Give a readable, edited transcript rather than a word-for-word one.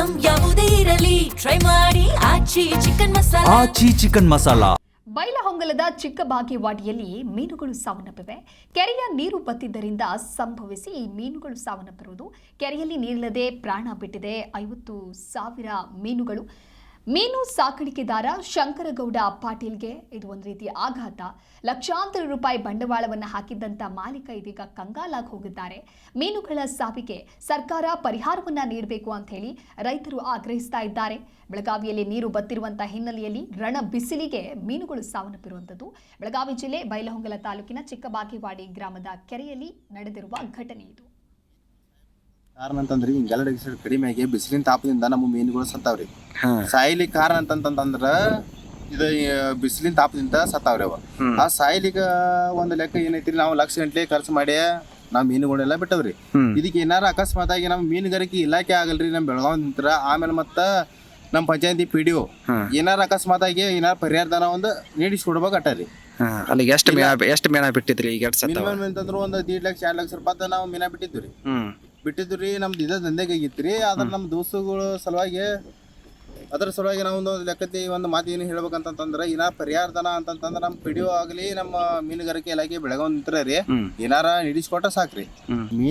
Item ಯಾವುದೇ ಇರಲಿ try ಮಾಡಿ ಆಚಿ ಚಿಕನ್ ಮಸಾಲಾ. ಆಚಿ ಚಿಕನ್ ಮಸಾಲಾ. ಬೈಲಹೊಂಗಲದ ಚಿಕ್ಕಬಾಗೇವಾಡಿಯಲ್ಲಿ ಮೀನುಗಳು ಸಾವನ್ನಪ್ಪಿವೆ. ಕೆರೆಯ ನೀರು ಬತ್ತಿದ್ದರಿಂದ ಸಂಭವಿಸಿ ಈ ಮೀನುಗಳು ಸಾವನ್ನಪ್ಪಿರುವುದು. ಕೆರೆಯಲ್ಲಿ ನೀರಿಲ್ಲದೆ ಪ್ರಾಣ ಬಿಟ್ಟಿದೆ 50,000 ಮೀನುಗಳು. ಮೀನು ಸಾಕಾಣಿಕೆದಾರ ಶಂಕರಗೌಡ ಪಾಟೀಲ್ಗೆ ಇದು ಒಂದು ರೀತಿಯ ಆಘಾತ. ಲಕ್ಷಾಂತರ ರೂಪಾಯಿ ಬಂಡವಾಳವನ್ನು ಹಾಕಿದ್ದಂಥ ಮಾಲೀಕ ಇದೀಗ ಕಂಗಾಲಾಗಿ ಹೋಗಿದ್ದಾರೆ. ಮೀನುಗಳ ಸಾವಿಗೆ ಸರ್ಕಾರ ಪರಿಹಾರವನ್ನ ನೀಡಬೇಕು ಅಂತ ಹೇಳಿ ರೈತರು ಆಗ್ರಹಿಸ್ತಾ ಇದ್ದಾರೆ. ಬೆಳಗಾವಿಯಲ್ಲಿ ನೀರು ಬತ್ತಿರುವಂತಹ ಹಿನ್ನೆಲೆಯಲ್ಲಿ ರಣ ಬಿಸಿಲಿಗೆ ಮೀನುಗಳು ಸಾವನ್ನಪ್ಪಿರುವಂಥದ್ದು. ಬೆಳಗಾವಿ ಜಿಲ್ಲೆ ಬೈಲಹೊಂಗಲ ತಾಲೂಕಿನ ಚಿಕ್ಕಬಾಗೇವಾಡಿ ಗ್ರಾಮದ ಕೆರೆಯಲ್ಲಿ ನಡೆದಿರುವ ಘಟನೆ ಇದು. ಕಾರಣ ಅಂತಂದ್ರಿ ಹಿಂಗೆಲ್ಲ ಕಡಿಮೆ ಆಗಿ ಬಿಸಿಲಿನ ತಾಪದಿಂದ ನಮ್ಮ ಮೀನುಗಳು ಸತ್ತಾವ್ರಿ. ಸಾಯ್ಲಿಕ್ಕೆ ಕಾರಣ ಅಂತಂತಂದ್ರ ಇದು ಬಿಸಿಲಿನ ತಾಪದಿಂದ ಸತ್ತಾವ್ರಿ ಅವ. ಆ ಸಾಯ್ಲಿಕ್ಕೆ ಒಂದು ಲೆಕ್ಕ ಏನೈತ್ರಿ, ನಾವು ಲಕ್ಷ ಗಂಟ್ಲೆ ಖರ್ಚು ಮಾಡಿ ನಾವು ಮೀನುಗಳೆಲ್ಲ ಬಿಟ್ಟವ್ರಿ. ಇದಕ್ಕೆ ಏನಾರ ಅಕಸ್ಮಾತ್ ಆಗಿ ನಮ್ಮ ಮೀನುಗಾರಿಕೆ ಇಲಾಖೆ ಆಗಲ್ರಿ ನಮ್ಮ ಬೆಳಗಾವಿ ನಿಂತರ, ಆಮೇಲೆ ಮತ್ತೆ ನಮ್ಮ ಪಂಚಾಯತಿ PDO ಏನಾರ ಅಕಸ್ಮಾತ್ ಆಗಿ ಏನಾರ ಪರಿಹಾರಧನ ಒಂದು ನೀಡಿಸ್ಕೊಡ್ಬೇಕಟ್ಟಾರಿ. ಅಲ್ಲಿ ಎಷ್ಟು ಮೀನ ಬಿಟ್ಟಿದ್ರಿ ಈಗ? ಮಿನಿಮಮ್ ಅಂತಂದ್ರೆ ಒಂದು 1.5 ಲಕ್ಷ 2 ಲಕ್ಷ ರೂಪಾಯಿ ನಾವು ಮೀನ ಬಿಟ್ಟಿದ್ವಿ ರೀ. ನಮ್ದು ಇದ ದಂಧೆಗೆ ಆಗಿತ್ತು ರೀ. ಆದ್ರೆ ನಮ್ಮ ದೋಸ್ತುಗಳು ಸಲುವಾಗಿ ಅದ್ರ ಸಲುವಾಗಿ ನಾವು ಒಂದು ಲೆಕ್ಕತಿ ಒಂದು ಮಾತು ಏನು ಹೇಳ್ಬೇಕಂತಂದ್ರೆ, ಏನಾರ ಪರಿಹಾರಧನ ಅಂತಂತಂದ್ರೆ ನಮ್ಮ PDO ಆಗಲಿ ನಮ್ಮ ಮೀನುಗಾರಿಕೆ ಇಲಾಖೆ ಬೆಳಗಾವಿ ನಿಂತರ ರೀ ಏನಾರ ನೀಡಿಸ್ಕೊಟ್ರೆ ಸಾಕ್ರಿ.